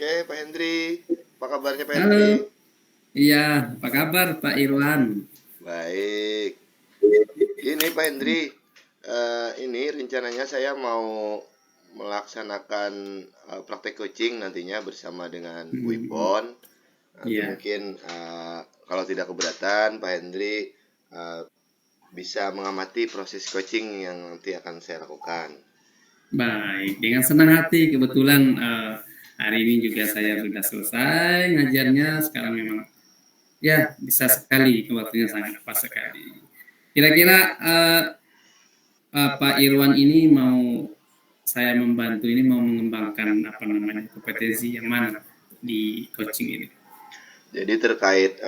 Oke, Pak Hendri. Apa kabarnya Pak Halo, Hendri? iya, apa kabar Pak Irwan? Baik. Ini Pak Hendri, ini rencananya saya mau melaksanakan praktek coaching nantinya bersama dengan Bu Hmm, Ipon. Nanti iya, mungkin kalau tidak keberatan, Pak Hendri eh, bisa mengamati proses coaching yang nanti akan saya lakukan. baik. Dengan senang hati, kebetulan hari ini juga saya sudah selesai ngajarnya. Sekarang memang ya bisa sekali, waktunya sangat pas sekali. Kira-kira Pak Irwan ini mau saya membantu ini mau mengembangkan apa namanya kompetensi yang mana di coaching ini? Jadi terkait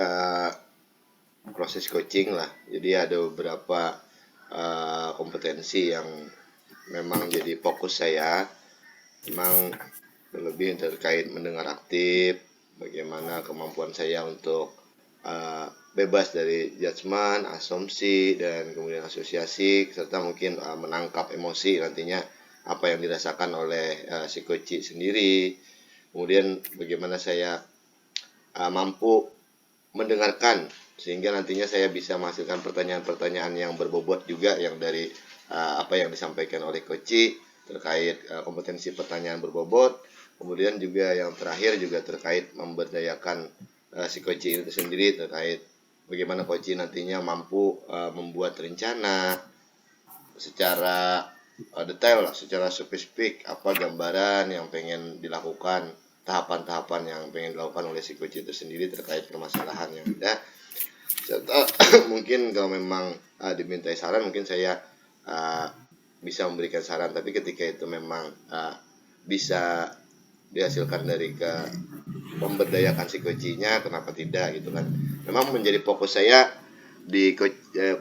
proses coaching lah. Jadi ada beberapa kompetensi yang memang jadi fokus saya. Memang terlebih terkait mendengar aktif, bagaimana kemampuan saya untuk bebas dari judgement, asumsi, dan kemudian asosiasi, serta mungkin menangkap emosi nantinya apa yang dirasakan oleh si coach sendiri. Kemudian bagaimana saya mampu mendengarkan sehingga nantinya saya bisa menghasilkan pertanyaan-pertanyaan yang berbobot juga yang dari apa yang disampaikan oleh Koci terkait kompetensi pertanyaan berbobot. Kemudian juga yang terakhir juga terkait memberdayakan si Koci itu sendiri terkait bagaimana Koci nantinya mampu membuat rencana secara detail lah, secara spesifik apa gambaran yang pengen dilakukan, tahapan-tahapan yang pengen dilakukan oleh si coach itu sendiri terkait permasalahan yang ada. Serta mungkin kalau memang dimintai saran mungkin saya uh, bisa memberikan saran, tapi ketika itu memang bisa dihasilkan dari ke memberdayakan si coachingnya, kenapa tidak gitu kan. Memang menjadi fokus saya di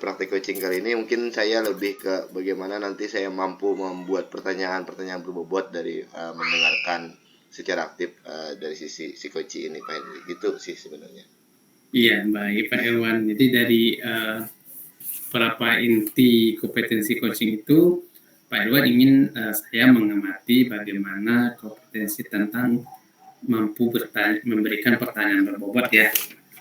praktik coaching kali ini mungkin saya lebih ke bagaimana nanti saya mampu membuat pertanyaan-pertanyaan berbobot dari mendengarkan secara aktif dari sisi si coaching ini Pak Henry. Gitu sih sebenarnya. Iya, baik Pak Irwan. Jadi dari berapa inti kompetensi coaching itu, Pak Irwan ingin saya mengamati bagaimana kompetensi tentang mampu memberikan pertanyaan berbobot ya,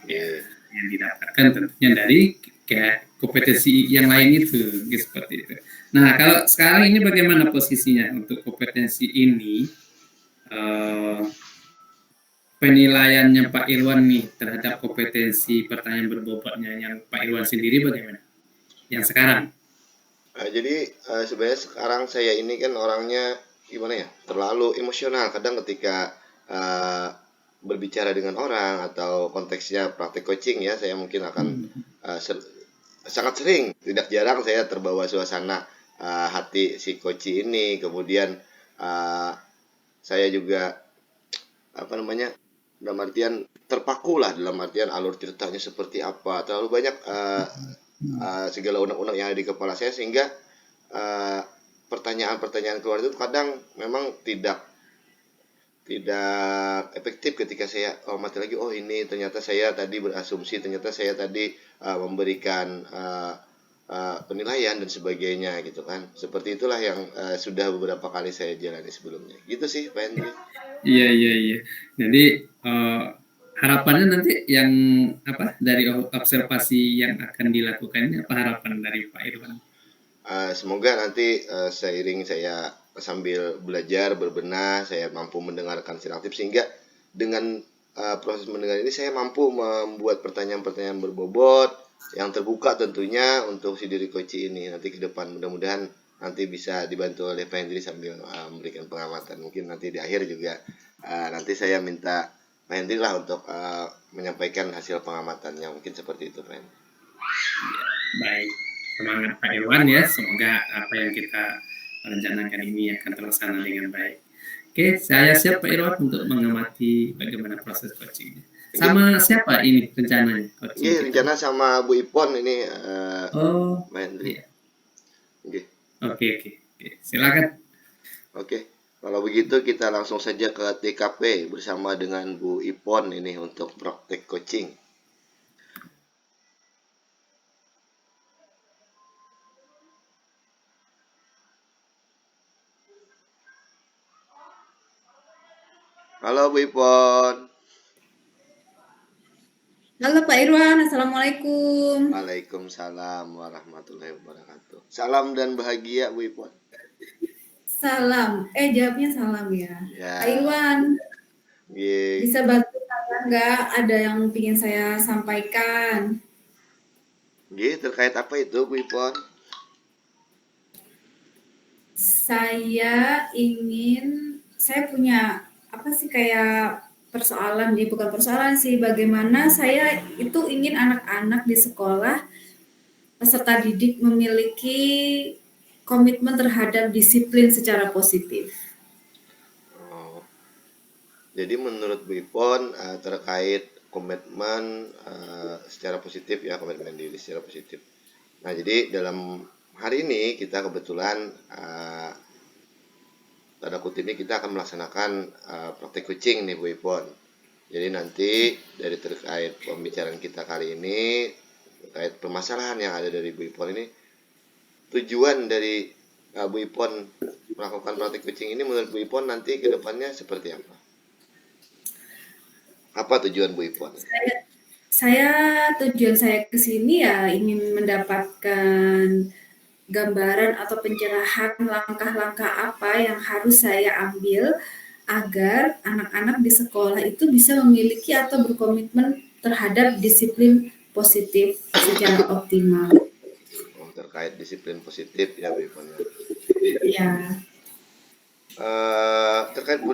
ya Yeah. yang didapatkan tentunya dari kayak kompetensi yang lain itu, gitu, seperti itu. Nah, kalau sekarang ini bagaimana posisinya untuk kompetensi ini? Eh, Penilaiannya Pak Irwan nih terhadap kompetensi pertanyaan berbobotnya yang Pak Irwan sendiri bagaimana? Yang sekarang? Jadi sebenarnya sekarang saya ini kan orangnya gimana ya, terlalu emosional kadang ketika uh, berbicara dengan orang atau konteksnya praktek coaching ya, saya mungkin akan Hmm. uh, ser- sangat sering, tidak jarang saya terbawa suasana hati si coach ini. Kemudian uh, saya juga apa namanya, dalam artian terpaku lah, dalam artian alur ceritanya seperti apa, terlalu banyak segala unek-unek yang ada di kepala saya sehingga uh, pertanyaan-pertanyaan keluar itu kadang memang tidak tidak efektif ketika saya mati lagi, oh ini ternyata saya tadi berasumsi, ternyata saya tadi memberikan penilaian dan sebagainya gitu kan, seperti itulah yang sudah beberapa kali saya jalani sebelumnya gitu sih Pak Henry. Iya, iya, iya. Jadi eh, harapannya nanti yang apa dari observasi yang akan dilakukan ini apa harapan dari Pak Irwan? Semoga nanti seiring saya sambil belajar berbenah, saya mampu mendengarkan secara aktif sehingga dengan proses mendengar ini saya mampu membuat pertanyaan-pertanyaan berbobot yang terbuka tentunya untuk si diri coach ini nanti ke depan. Mudah-mudahan nanti bisa dibantu oleh Pak Hendri sambil memberikan pengamatan. Mungkin nanti di akhir juga nanti saya minta Pak Hendri lah untuk menyampaikan hasil pengamatannya. Mungkin seperti itu Pak Hendri. Ya, baik. Semangat Pak Irwan ya. Semoga apa yang kita rencanakan ini akan terlaksana dengan baik. Oke, saya siap Pak Irwan untuk mengamati bagaimana proses coachingnya. Mungkin Sama siapa ini rencananya ini coaching kita? rencana sama Bu Ipon ini Oh, Pak Hendri. iya. Oke. Oke, oke, oke. Silakan. Oke, kalau begitu kita langsung saja ke TKP bersama dengan Bu Ipon ini untuk praktek coaching. Halo Bu Ipon. Halo Pak Irwan, Assalamualaikum. Waalaikumsalam warahmatullahi wabarakatuh. Salam dan bahagia Bu Ipon. Salam, jawabnya salam ya. Pak Ya, Irwan, ye. bisa bantu saya nggak? Ada yang ingin saya sampaikan. Ye, terkait apa itu Bu Ipon? Saya punya apa sih kayak persoalan, bukan persoalan sih, bagaimana saya itu ingin anak-anak di sekolah, peserta didik memiliki komitmen terhadap disiplin secara positif. Oh, jadi menurut Bu Ipon terkait komitmen secara positif ya, komitmen diri secara positif. Nah, jadi dalam hari ini kita kebetulan tanda kutip ini kita akan melaksanakan praktek coaching nih Bu Ipon. Jadi nanti dari terkait pembicaraan kita kali ini terkait permasalahan yang ada dari Bu Ipon ini, tujuan dari Bu Ipon melakukan praktek coaching ini menurut Bu Ipon nanti ke depannya seperti apa? Apa tujuan Bu Ipon? Saya tujuan saya ke sini ya ingin mendapatkan gambaran atau pencerahan langkah-langkah apa yang harus saya ambil agar anak-anak di sekolah itu bisa memiliki atau berkomitmen terhadap disiplin positif secara optimal. Oh, terkait disiplin positif ya Bu Ipon ya. Ya, Terkait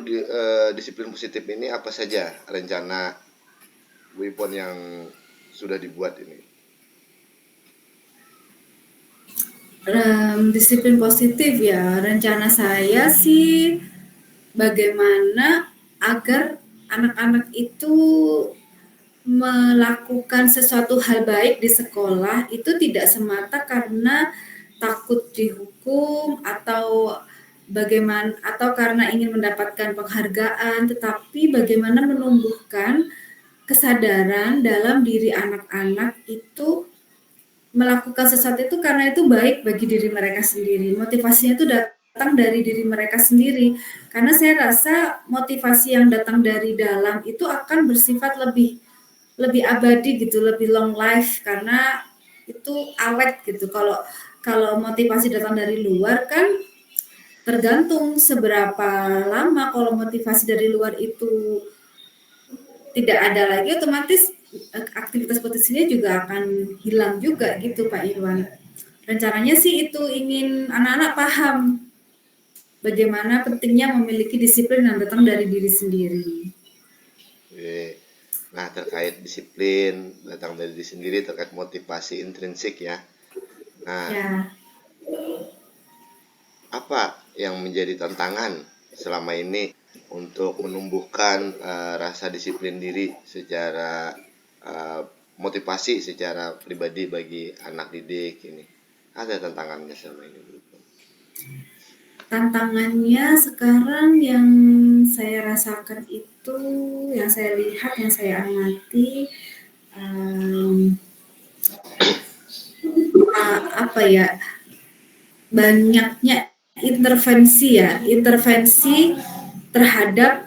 disiplin positif ini apa saja rencana Bu Ipon yang sudah dibuat ini? disiplin positif ya. Rencana saya sih bagaimana agar anak-anak itu melakukan sesuatu hal baik di sekolah itu tidak semata karena takut dihukum atau bagaimana atau karena ingin mendapatkan penghargaan, tetapi bagaimana menumbuhkan kesadaran dalam diri anak-anak itu melakukan sesuatu itu karena itu baik bagi diri mereka sendiri. Motivasinya itu datang dari diri mereka sendiri. Karena saya rasa motivasi yang datang dari dalam itu akan bersifat lebih lebih abadi gitu, lebih long life karena itu awet gitu. Kalau kalau motivasi datang dari luar kan tergantung seberapa lama. Kalau motivasi dari luar itu tidak ada lagi, otomatis aktivitas potensinya juga akan hilang juga gitu Pak Irwan. Rencananya sih itu ingin anak-anak paham bagaimana pentingnya memiliki disiplin yang datang dari diri sendiri. Nah, terkait disiplin datang dari diri sendiri, terkait motivasi intrinsik ya. Nah, Ya, apa yang menjadi tantangan selama ini untuk menumbuhkan rasa disiplin diri secara motivasi secara pribadi bagi anak didik ini? Ada tantangannya selama ini, Bu? tantangannya sekarang yang saya rasakan itu, yang saya lihat, yang saya amati, um, apa ya, banyaknya intervensi ya, intervensi terhadap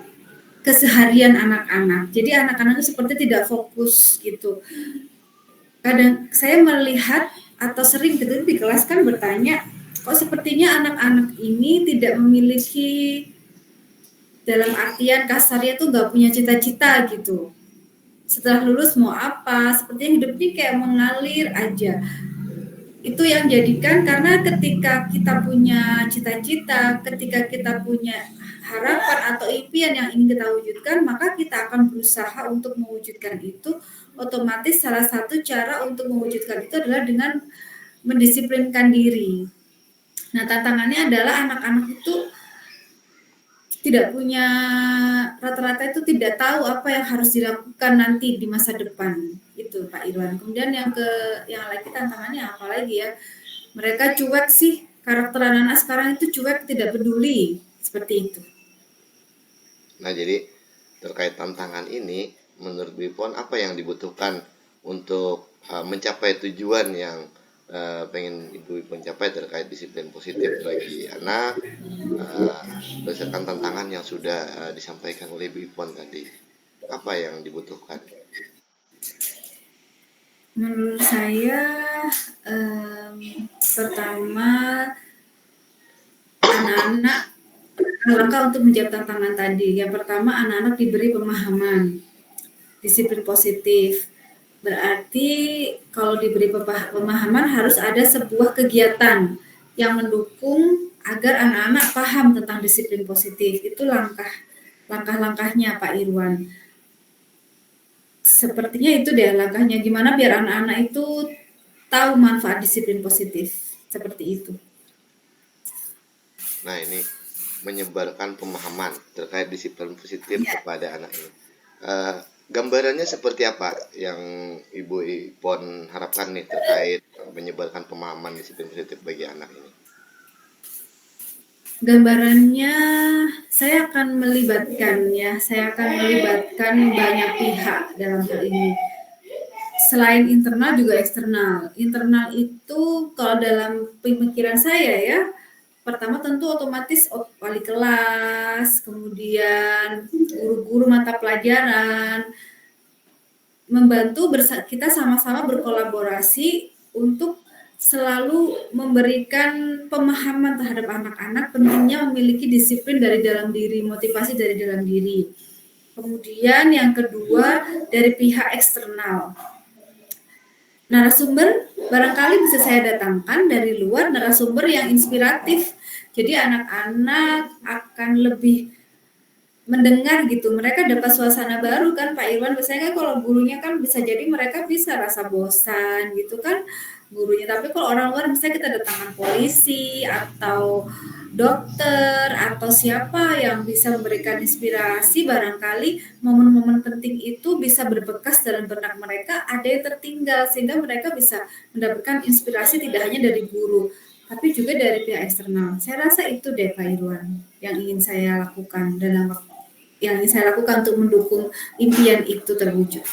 keseharian anak-anak. Jadi anak-anak itu seperti tidak fokus gitu. Kadang saya melihat atau sering gitu di kelas kan bertanya, kok sepertinya anak-anak ini tidak memiliki dalam artian kasarnya tuh nggak punya cita-cita gitu. Setelah lulus mau apa? Sepertinya hidup ini kayak mengalir aja. Itu yang jadikan karena ketika kita punya cita-cita, ketika kita punya harapan atau impian yang ingin kita wujudkan, maka kita akan berusaha untuk mewujudkan itu. Otomatis salah satu cara untuk mewujudkan itu adalah dengan mendisiplinkan diri. Nah, tantangannya adalah anak-anak itu tidak punya, rata-rata itu tidak tahu apa yang harus dilakukan nanti di masa depan. Itu Pak Irwan. Kemudian yang lagi tantangannya apa lagi ya? Mereka cuek sih, karakter anak-anak sekarang itu cuek, tidak peduli, seperti itu. Nah, jadi terkait tantangan ini, menurut Bipon apa yang dibutuhkan untuk mencapai tujuan yang pengen Ibu Ipon capai terkait disiplin positif bagi anak berdasarkan tantangan yang sudah disampaikan oleh Ibu Ipon tadi? Apa yang dibutuhkan? Menurut saya, pertama, anak-anak langkah untuk menjawab tantangan tadi. Yang pertama, anak-anak diberi pemahaman disiplin positif. Berarti kalau diberi pemahaman harus ada sebuah kegiatan yang mendukung agar anak-anak paham tentang disiplin positif. Itu langkah-langkahnya Pak Irwan. Sepertinya itu deh langkahnya, gimana biar anak-anak itu tahu manfaat disiplin positif. Seperti itu. Nah, ini menyebarkan pemahaman terkait disiplin positif kepada anak ini. Gambarannya seperti apa yang Ibu Ipon harapkan nih terkait menyebarkan pemahaman disiplin positif bagi anak ini? Gambarannya saya akan melibatkan banyak pihak dalam hal ini. Selain internal juga eksternal. Internal itu kalau dalam pemikiran saya ya, pertama tentu otomatis wali kelas, kemudian guru-guru mata pelajaran, membantu kita sama-sama berkolaborasi untuk selalu memberikan pemahaman terhadap anak-anak pentingnya memiliki disiplin dari dalam diri, motivasi dari dalam diri. Kemudian yang kedua dari pihak eksternal. Narasumber barangkali bisa saya datangkan dari luar, narasumber yang inspiratif. Jadi anak-anak akan lebih mendengar gitu, mereka dapat suasana baru kan Pak Irwan. Biasanya kan kalau gurunya kan bisa jadi mereka bisa rasa bosan gitu kan gurunya, tapi kalau orang luar misalnya kita datangkan polisi atau dokter atau siapa yang bisa memberikan inspirasi, barangkali momen-momen penting itu bisa berbekas dalam benak mereka, ada yang tertinggal sehingga mereka bisa mendapatkan inspirasi tidak hanya dari guru tapi juga dari pihak eksternal. Saya rasa itu deh Pak Irwan yang ingin saya lakukan untuk mendukung impian itu terwujud.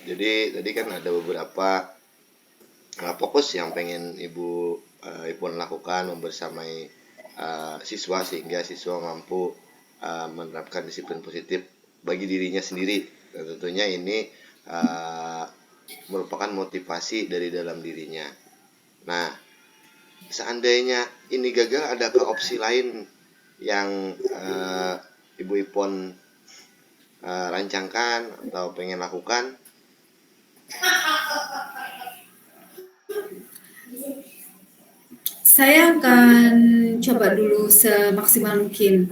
Jadi tadi kan ada beberapa fokus yang pengen Ibu Ipon lakukan membersamai siswa sehingga siswa mampu menerapkan disiplin positif bagi dirinya sendiri. Dan tentunya ini merupakan motivasi dari dalam dirinya. Nah, seandainya ini gagal, adakah opsi lain yang Ibu Ipon rancangkan atau pengen lakukan? Saya akan coba dulu semaksimal mungkin.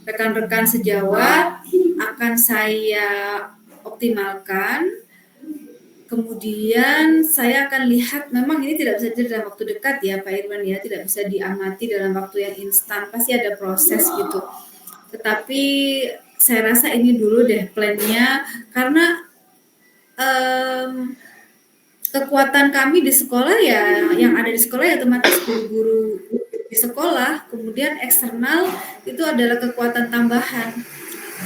Rekan-rekan sejawat akan saya optimalkan. Kemudian saya akan lihat, memang ini tidak bisa terjadi dalam waktu dekat ya Pak Irwan ya, tidak bisa diamati dalam waktu yang instan, pasti ada proses gitu. Tetapi saya rasa ini dulu deh plannya, karena kekuatan kami di sekolah ya, yang ada di sekolah ya otomatis guru-guru di sekolah, kemudian eksternal itu adalah kekuatan tambahan.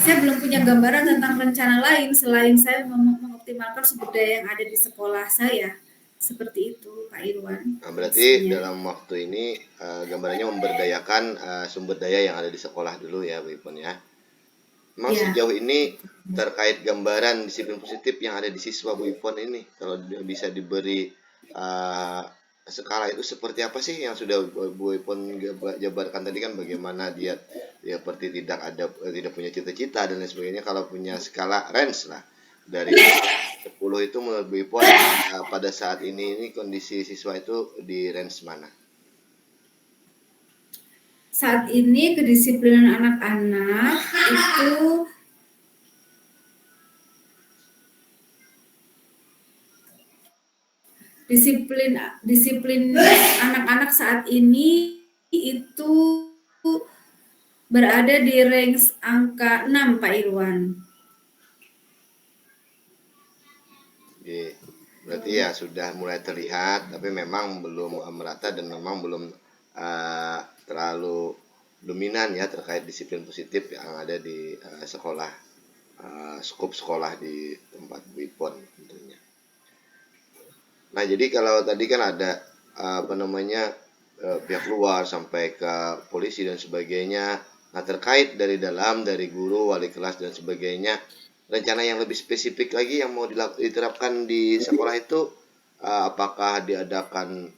Saya belum punya gambaran tentang rencana lain selain saya mengoptimalkan sumber daya yang ada di sekolah saya. Seperti itu Pak Irwan. Nah, berarti dalam waktu ini gambarannya memberdayakan sumber daya yang ada di sekolah dulu ya Bu Ipon ya. Memang sejauh ini terkait gambaran disiplin positif yang ada di siswa Bu Ipon ini, kalau bisa diberi skala itu seperti apa sih yang sudah Bu Ipon jabarkan tadi kan, bagaimana dia seperti tidak punya cita-cita dan lain sebagainya. Kalau punya skala range lah dari 10 itu menurut Bu Ipon pada saat ini kondisi siswa itu di range mana? Saat ini kedisiplinan anak-anak itu disiplin anak-anak saat ini itu berada di range angka 6 Pak Irwan. Oke, berarti ya sudah mulai terlihat, tapi memang belum merata dan memang belum terlalu dominan ya terkait disiplin positif yang ada di sekolah, skup sekolah di tempat Bu Ipon tentunya. Nah, jadi kalau tadi kan ada pihak luar sampai ke polisi dan sebagainya. Nah, terkait dari dalam, dari guru, wali kelas dan sebagainya, rencana yang lebih spesifik lagi yang mau diterapkan di sekolah itu, apakah diadakan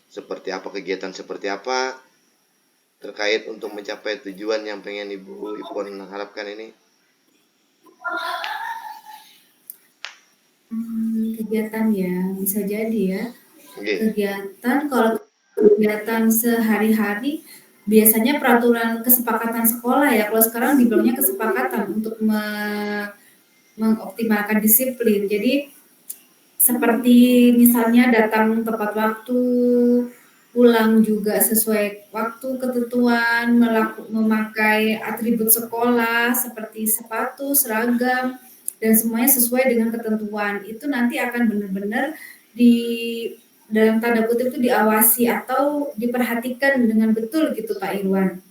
seperti apa, kegiatan seperti apa terkait untuk mencapai tujuan yang pengen Ibu Ipon harapkan ini? Kegiatan ya, bisa jadi ya. Oke. Kalau kegiatan sehari-hari biasanya peraturan kesepakatan sekolah ya. Kalau sekarang dibilangnya kesepakatan untuk mengoptimalkan disiplin. Jadi seperti misalnya datang tepat waktu, pulang juga sesuai waktu ketentuan, memakai atribut sekolah seperti sepatu, seragam, dan semuanya sesuai dengan ketentuan. Itu nanti akan benar-benar di dalam tanda kutip itu diawasi atau diperhatikan dengan betul gitu Pak Irwan.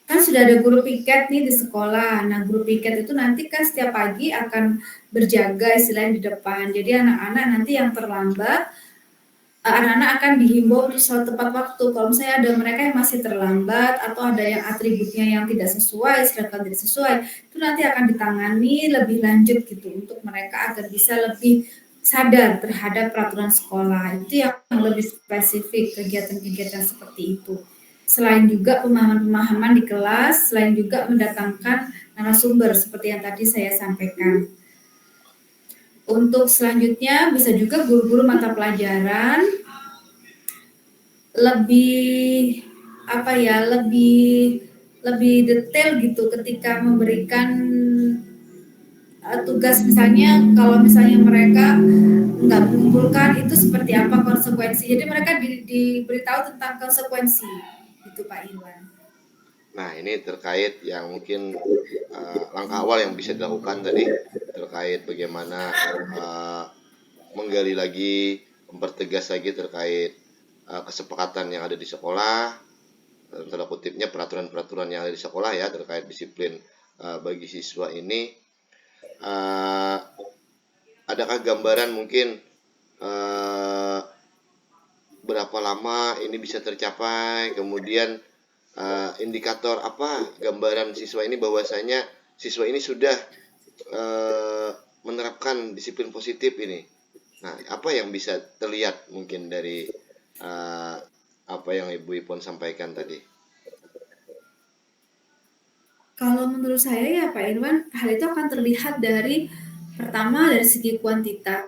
Kan sudah ada guru piket nih di sekolah. Nah, guru piket itu nanti kan setiap pagi akan berjaga istilahnya di depan. Jadi anak-anak nanti yang terlambat, anak-anak akan dihimbau untuk selalu tepat waktu. Kalau misalnya ada mereka yang masih terlambat atau ada yang atributnya yang tidak sesuai, sedangkan tidak sesuai, itu nanti akan ditangani lebih lanjut gitu untuk mereka agar bisa lebih sadar terhadap peraturan sekolah. Itu yang lebih spesifik kegiatan-kegiatan seperti itu. Selain juga pemahaman-pemahaman di kelas, selain juga mendatangkan narasumber seperti yang tadi saya sampaikan. Untuk selanjutnya bisa juga guru-guru mata pelajaran lebih lebih detail gitu ketika memberikan tugas, misalnya kalau misalnya mereka nggak mengumpulkan itu seperti apa konsekuensi. Jadi mereka diberitahu tentang konsekuensi itu Pak Iwan. Nah, ini terkait yang mungkin langkah awal yang bisa dilakukan tadi terkait bagaimana menggali lagi, mempertegas lagi terkait kesepakatan yang ada di sekolah, tanda kutipnya peraturan-peraturan yang ada di sekolah ya terkait disiplin bagi siswa ini. Adakah gambaran mungkin berapa lama ini bisa tercapai, kemudian indikator apa gambaran siswa ini bahwasanya siswa ini sudah menerapkan disiplin positif ini. Nah, apa yang bisa terlihat mungkin dari apa yang Ibu Ipon sampaikan tadi? Kalau menurut saya ya Pak Irwan, hal itu akan terlihat dari pertama dari segi kuantitas.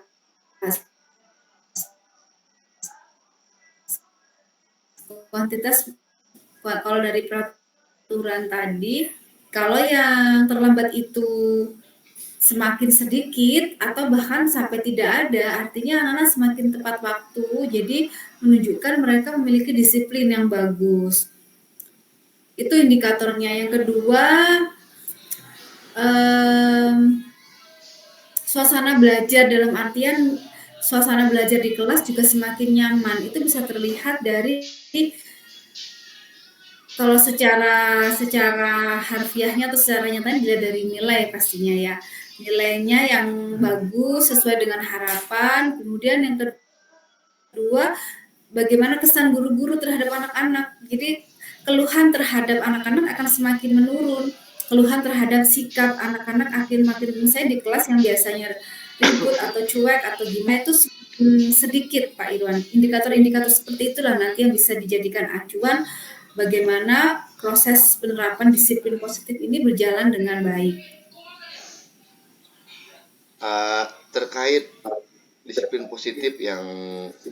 Kuantitas kalau dari peraturan tadi, kalau yang terlambat itu semakin sedikit atau bahkan sampai tidak ada, artinya anak-anak semakin tepat waktu, jadi menunjukkan mereka memiliki disiplin yang bagus. Itu indikatornya. Yang kedua, suasana belajar dalam artian suasana belajar di kelas juga semakin nyaman. Itu bisa terlihat dari kalau secara harfiahnya atau secara nyata dilihat dari nilai pastinya ya. Nilainya yang bagus sesuai dengan harapan. Kemudian yang kedua, bagaimana kesan guru-guru terhadap anak-anak. Jadi keluhan terhadap anak-anak akan semakin menurun. Keluhan terhadap sikap anak-anak akan makin, misalnya di kelas yang biasanya ribut atau cuek atau gimana itu sedikit Pak Irwan. Indikator-indikator seperti itulah nanti yang bisa dijadikan acuan bagaimana proses penerapan disiplin positif ini berjalan dengan baik. Terkait disiplin positif yang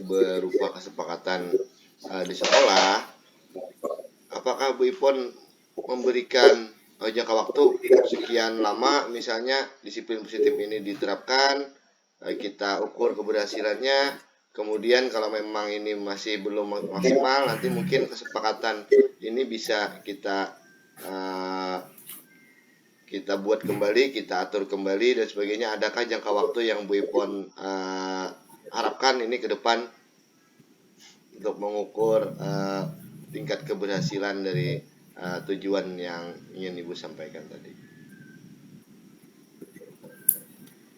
berupa kesepakatan di sekolah, apakah Bu Ipon memberikan jangka waktu sekian lama misalnya disiplin positif ini diterapkan, kita ukur keberhasilannya, kemudian kalau memang ini masih belum maksimal, nanti mungkin kesepakatan ini bisa kita buat kembali, kita atur kembali dan sebagainya. Adakah jangka waktu yang Bu Ipon harapkan ini ke depan untuk mengukur tingkat keberhasilan dari tujuan yang ingin Ibu sampaikan tadi?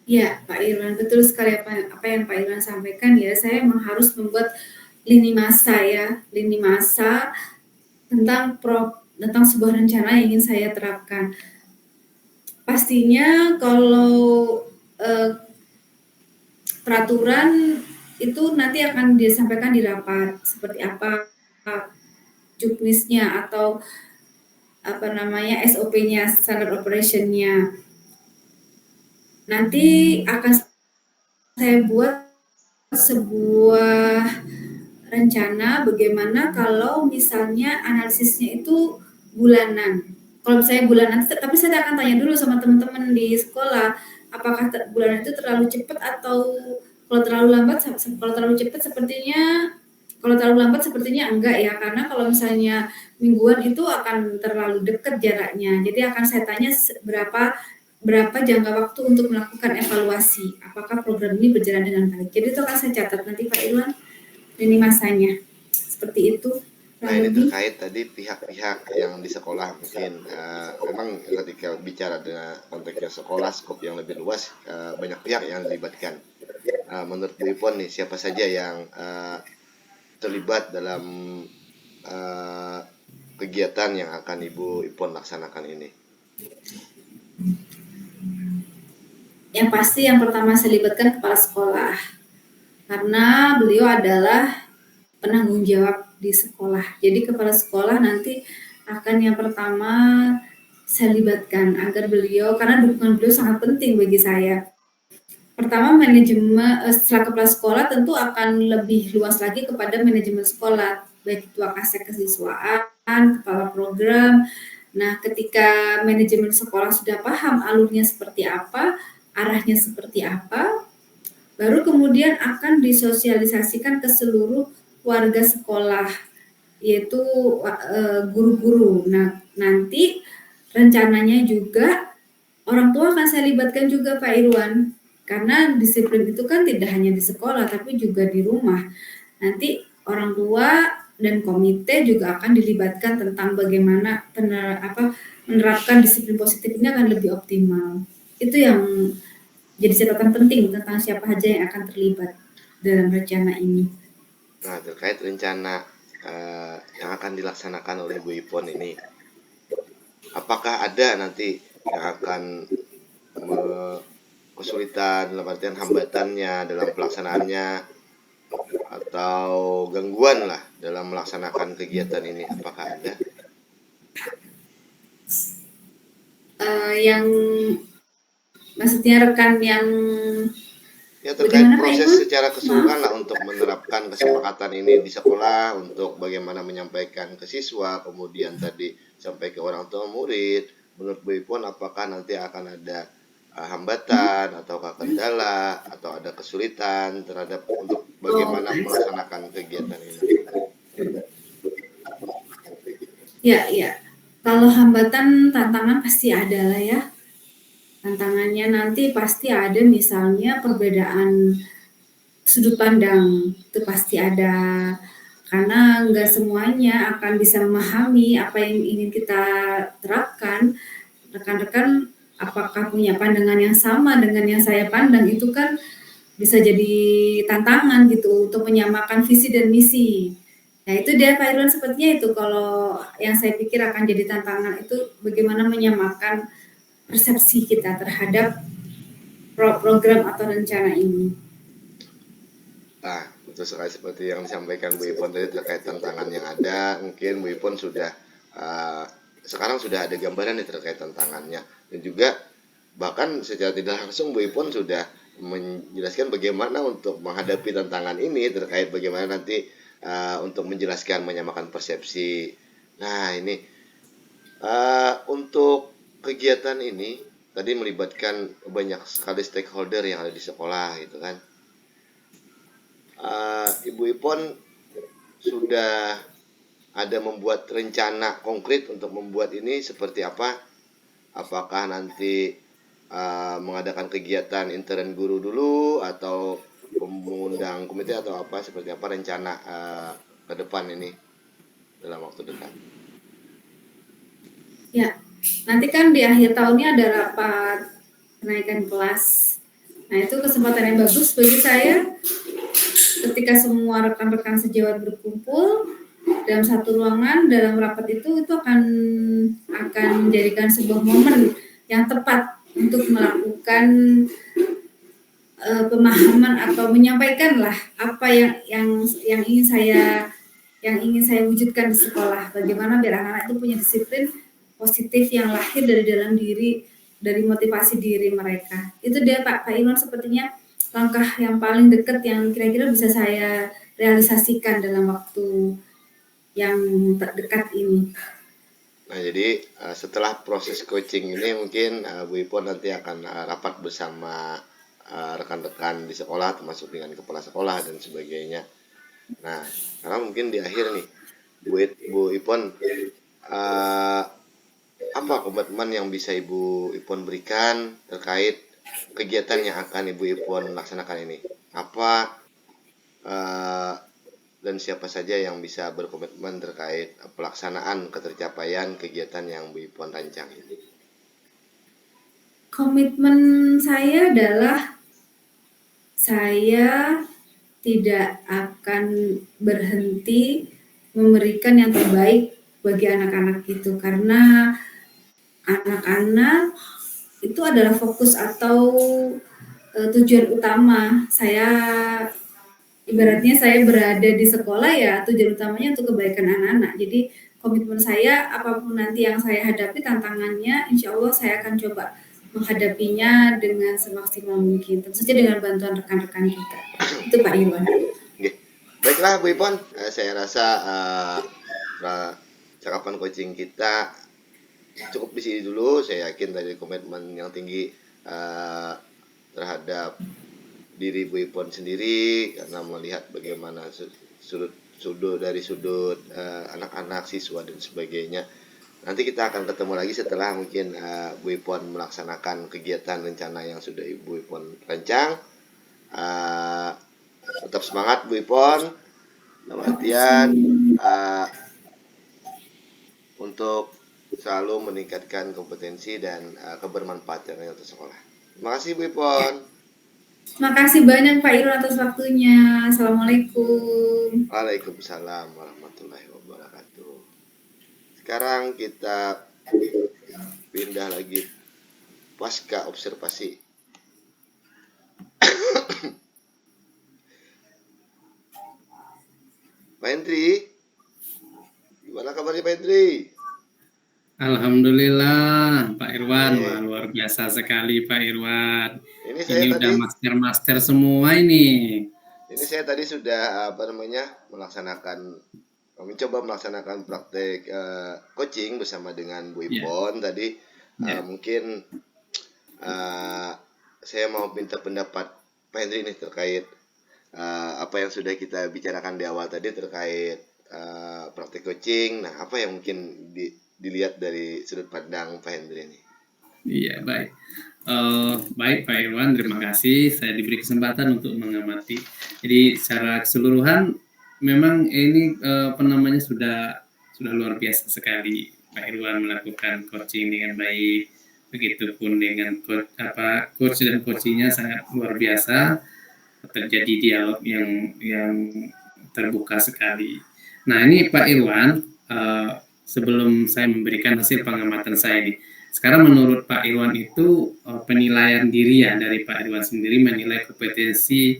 Ya, Pak Irwan, betul sekali apa yang Pak Irwan sampaikan ya. Saya memang harus membuat lini masa ya, lini masa tentang sebuah rencana yang ingin saya terapkan. Pastinya kalau eh, peraturan itu nanti akan disampaikan di rapat seperti apa juknisnya atau apa namanya SOP-nya, standard operation-nya. Nanti akan saya buat sebuah rencana bagaimana kalau misalnya analisisnya itu bulanan. Kalau misalnya bulanan, tapi saya akan tanya dulu sama teman-teman di sekolah, apakah bulanan itu terlalu cepat atau kalau terlalu lambat, kalau terlalu cepat sepertinya, kalau terlalu lambat sepertinya enggak ya, karena kalau misalnya mingguan itu akan terlalu dekat jaraknya. Jadi akan saya tanya berapa jangka waktu untuk melakukan evaluasi, apakah program ini berjalan dengan baik. Jadi itu akan saya catat nanti Pak Irwan, ini masanya seperti itu. Nah, ini terkait tadi pihak-pihak yang di sekolah mungkin memang ketika bicara dengan konteksnya sekolah, skop yang lebih luas, banyak pihak yang dilibatkan. Menurut Bu Ipon nih, siapa saja yang terlibat dalam kegiatan yang akan Ibu Ipon laksanakan ini? Yang pasti yang pertama saya libatkan kepala sekolah, karena beliau adalah penanggung jawab di sekolah. Jadi kepala sekolah nanti akan yang pertama saya libatkan agar beliau, karena dukungan beliau sangat penting bagi saya. Pertama, manajemen setelah kepala sekolah tentu akan lebih luas lagi kepada manajemen sekolah, baik itu akasek kesiswaan, kepala program. Nah, ketika manajemen sekolah sudah paham alurnya seperti apa, arahnya seperti apa, baru kemudian akan disosialisasikan ke seluruh warga sekolah, yaitu guru-guru. Nah, nanti rencananya juga orang tua akan saya libatkan juga Pak Irwan, karena disiplin itu kan tidak hanya di sekolah tapi juga di rumah. Nanti orang tua dan komite juga akan dilibatkan tentang bagaimana menerapkan disiplin positif ini akan lebih optimal. Itu yang jadi catatan penting tentang siapa saja yang akan terlibat dalam rencana ini. Nah, terkait rencana yang akan dilaksanakan oleh Bu Ipon ini, apakah ada nanti yang akan kesulitan dalam artian hambatannya dalam pelaksanaannya atau gangguan lah dalam melaksanakan kegiatan ini, apakah ada? Yang maksudnya rekan yang Ya, terkait proses secara keseluruhan lah untuk menerapkan kesepakatan ini di sekolah, untuk bagaimana menyampaikan ke siswa, kemudian tadi sampai ke orang tua murid. Menurut Bu Ipon, apakah nanti akan ada hambatan atau kendala atau ada kesulitan terhadap untuk bagaimana melaksanakan kegiatan ini? Ya, ya. Kalau hambatan, tantangan pasti ada lah ya. Tantangannya nanti pasti ada, misalnya perbedaan sudut pandang, itu pasti ada. Karena nggak semuanya akan bisa memahami apa yang ingin kita terapkan. Rekan-rekan apakah punya pandangan yang sama dengan yang saya pandang, itu kan bisa jadi tantangan gitu untuk menyamakan visi dan misi. Nah itu dia Pak Irwan, sepertinya itu kalau yang saya pikir akan jadi tantangan itu bagaimana menyamakan persepsi kita terhadap program atau rencana ini. Nah, betul sekali seperti yang disampaikan Bu Ipon tadi terkait tantangan yang ada. Mungkin Bu Ipon sudah sekarang sudah ada gambaran terkait tantangannya, dan juga bahkan secara tidak langsung Bu Ipon sudah menjelaskan bagaimana untuk menghadapi tantangan ini terkait bagaimana nanti untuk menjelaskan menyamakan persepsi. Nah, ini untuk kegiatan ini tadi melibatkan banyak sekali stakeholder yang ada di sekolah gitu kan. Ibu Ipon sudah ada membuat rencana konkret untuk membuat ini seperti apa? Apakah nanti mengadakan kegiatan intern guru dulu atau mengundang komite atau apa, seperti apa rencana ke depan ini dalam waktu dekat? Ya, nanti kan di akhir tahunnya ada rapat kenaikan kelas. Nah, itu kesempatan yang bagus bagi saya ketika semua rekan-rekan sejawat berkumpul dalam satu ruangan dalam rapat itu akan menjadikan sebuah momen yang tepat untuk melakukan pemahaman atau menyampaikan lah apa yang ingin saya wujudkan di sekolah. Bagaimana biar anak-anak itu punya disiplin positif yang lahir dari dalam diri, dari motivasi diri mereka. Itu dia Pak Irwan, sepertinya langkah yang paling dekat yang kira-kira bisa saya realisasikan dalam waktu yang terdekat ini. Nah, jadi setelah proses coaching ini mungkin Bu Ipon nanti akan rapat bersama rekan-rekan di sekolah, termasuk dengan kepala sekolah dan sebagainya. Nah, karena mungkin di akhir nih, Bu Ipon, apa komitmen yang bisa Ibu Ipon berikan terkait kegiatan yang akan Ibu Ipon laksanakan ini? Apa dan siapa saja yang bisa berkomitmen terkait pelaksanaan ketercapaian kegiatan yang Bu Ipon rancang ini? Komitmen saya adalah saya tidak akan berhenti memberikan yang terbaik bagi anak-anak itu, karena anak-anak itu adalah fokus atau tujuan utama saya. Ibaratnya saya berada di sekolah, ya tujuan utamanya untuk kebaikan anak-anak. Jadi komitmen saya, apapun nanti yang saya hadapi tantangannya, insya Allah saya akan coba menghadapinya dengan semaksimal mungkin, tentu saja dengan bantuan rekan-rekan kita. Itu Pak Irwan. Oke. Baiklah Bu Ipon, saya rasa cakapan coaching kita cukup di sini dulu. Saya yakin dari komitmen yang tinggi terhadap diri Bu Ipon sendiri, karena melihat bagaimana sudut anak-anak, siswa dan sebagainya. Nanti kita akan ketemu lagi setelah mungkin Bu Ipon melaksanakan kegiatan rencana yang sudah Ibu Ipon rancang. Tetap semangat Bu Ipon, latihan untuk selalu meningkatkan kompetensi dan kebermanfaatan untuk sekolah. Terima kasih Bu Ipon. Terima kasih banyak Pak Irwan atas waktunya. Assalamualaikum. Waalaikumsalam warahmatullahi wabarakatuh. Sekarang kita pindah lagi pasca observasi. Pak Hendri, gimana kabarnya Pak Hendri? Alhamdulillah Pak Irwan, wah, luar biasa sekali Pak Irwan. Ini udah master semua ini. Ini saya tadi sudah mencoba melaksanakan praktek coaching bersama dengan Bu Ipon tadi. Mungkin saya mau minta pendapat Pak Hendri nih terkait apa yang sudah kita bicarakan di awal tadi terkait praktek coaching. Nah, apa yang mungkin dilihat dari sudut pandang Pak Hendri ini? Iya, baik. Baik Pak Irwan, terima kasih saya diberi kesempatan untuk mengamati. Jadi secara keseluruhan memang ini sudah luar biasa sekali Pak Irwan melakukan coaching dengan baik. Begitupun dengan coach dan coachingnya sangat luar biasa. Terjadi dialog yang terbuka sekali. Nah, ini Pak Irwan, sebelum saya memberikan hasil pengamatan saya ini, sekarang menurut Pak Irwan itu penilaian diri ya dari Pak Irwan sendiri menilai kompetensi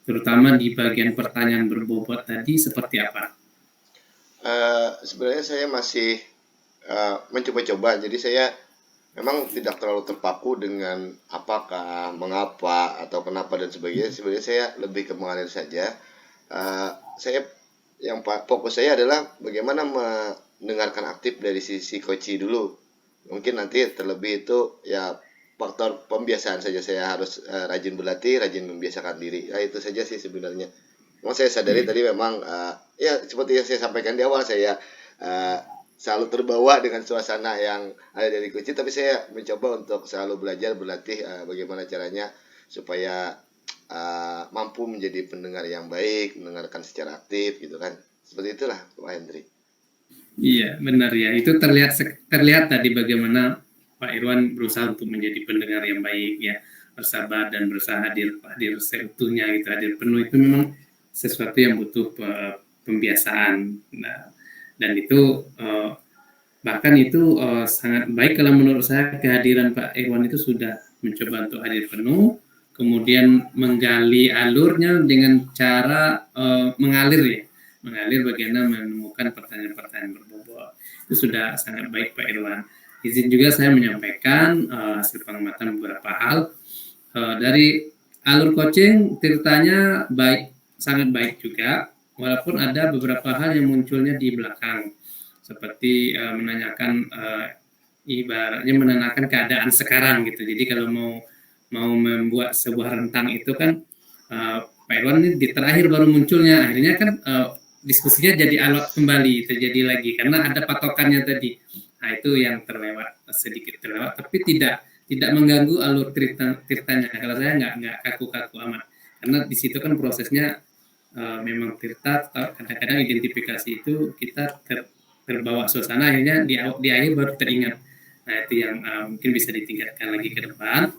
terutama di bagian pertanyaan berbobot tadi seperti apa? Sebenarnya saya masih mencoba-coba, jadi saya memang tidak terlalu terpaku dengan apakah, mengapa, atau kenapa dan sebagainya. Sebenarnya saya lebih ke mengalir saja. Fokus saya adalah bagaimana mendengarkan aktif dari sisi coach dulu. Mungkin nanti terlebih itu ya faktor pembiasaan saja. Saya harus rajin berlatih, rajin membiasakan diri. Itu saja sih sebenarnya. Memang saya sadari tadi memang ya seperti yang saya sampaikan di awal, saya selalu terbawa dengan suasana yang ada dari coaching, tapi saya mencoba untuk selalu belajar, berlatih bagaimana caranya supaya mampu menjadi pendengar yang baik, mendengarkan secara aktif gitu kan. Seperti itulah Pak Hendri. Iya, benar ya. Itu terlihat tadi bagaimana Pak Irwan berusaha untuk menjadi pendengar yang baik ya. bersabar dan berusaha hadir seutuhnya gitu, hadir penuh, itu memang sesuatu yang butuh pembiasaan. Nah, dan itu bahkan itu sangat baik kalau menurut saya kehadiran Pak Irwan itu sudah mencoba untuk hadir penuh, kemudian menggali alurnya dengan cara mengalir bagaimana menemukan pertanyaan-pertanyaan berbobot. Itu sudah sangat baik Pak Irwan. Izin juga saya menyampaikan hasil pengamatan beberapa hal dari alur coaching. Tirtanya baik, sangat baik juga, walaupun ada beberapa hal yang munculnya di belakang, seperti menanyakan ibaratnya menanyakan keadaan sekarang gitu. Jadi kalau mau membuat sebuah rentang itu kan Pak Irwan ini di terakhir baru munculnya, akhirnya kan diskusinya jadi alot kembali, terjadi lagi karena ada patokannya tadi. Nah itu yang sedikit terlewat, tapi tidak mengganggu alur tirtanya. Kalau saya nggak kaku-kaku amat, karena di situ kan prosesnya memang tirta, kadang-kadang identifikasi itu kita terbawa suasana, akhirnya di akhir baru teringat. Nah itu yang mungkin bisa ditingkatkan lagi ke depan.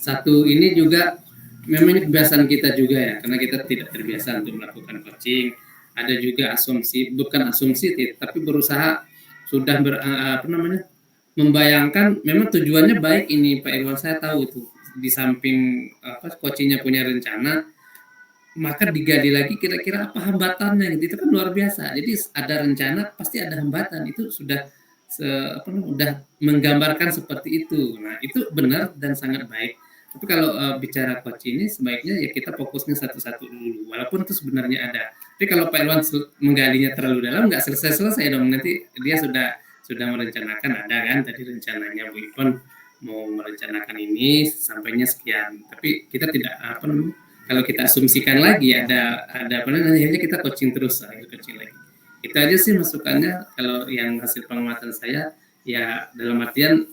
Satu ini juga memang kebiasaan kita juga ya, karena kita tidak terbiasa untuk melakukan coaching. Ada juga bukan asumsi, tapi berusaha sudah membayangkan, memang tujuannya baik ini Pak Irwan, saya tahu itu. Di samping coachingnya punya rencana, maka digali lagi kira-kira apa hambatannya gitu. Itu kan luar biasa. Jadi ada rencana pasti ada hambatan, itu sudah udah menggambarkan seperti itu. Nah itu benar dan sangat baik. Tapi kalau bicara coach ini sebaiknya ya kita fokusnya satu-satu dulu, walaupun itu sebenarnya ada. Tapi kalau Pak Irwan menggalinya terlalu dalam, nggak selesai dong. Nanti dia sudah merencanakan, ada kan tadi rencananya Bu Ipon mau merencanakan ini sampainya sekian. Tapi kita tidak kalau kita asumsikan lagi ada akhirnya kita coaching terus, coaching lagi. Itu aja sih masukannya kalau yang hasil pengamatan saya, ya dalam artian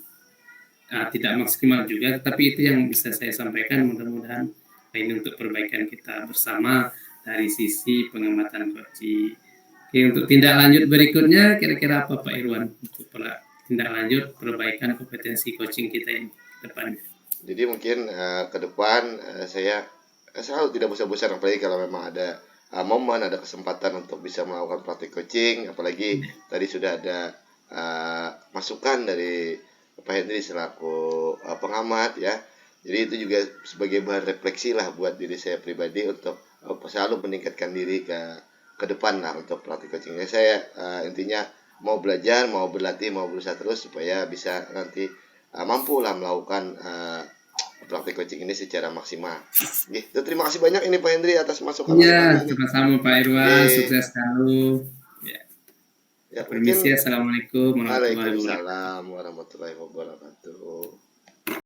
tidak maksimal juga, tapi itu yang bisa saya sampaikan. Mudah-mudahan ini untuk perbaikan kita bersama dari sisi pengamatan coaching. Oke, untuk tindak lanjut berikutnya kira-kira apa Pak Irwan untuk tindak lanjut perbaikan kompetensi coaching kita ini ke depannya? Jadi mungkin ke depan saya selalu tidak bosan-bosan, apalagi kalau memang ada momen, ada kesempatan untuk bisa melakukan praktik coaching, apalagi tadi sudah ada masukan dari Pak Henry selaku pengamat ya. Jadi itu juga sebagai bahan refleksi lah buat diri saya pribadi untuk selalu meningkatkan diri ke depan lah untuk praktik coachingnya. Saya intinya mau belajar, mau berlatih, mau berusaha terus supaya bisa nanti mampu lah melakukan praktik coaching ini secara maksimal. Gitu. Terima kasih banyak ini Pak Henry atas masukan-masukannya. Iya, sama-sama Pak Irwan, sukses selalu. Ya, Permisi, assalamualaikum warahmatullahi wabarakatuh. Waalaikumsalam warahmatullahi wabarakatuh.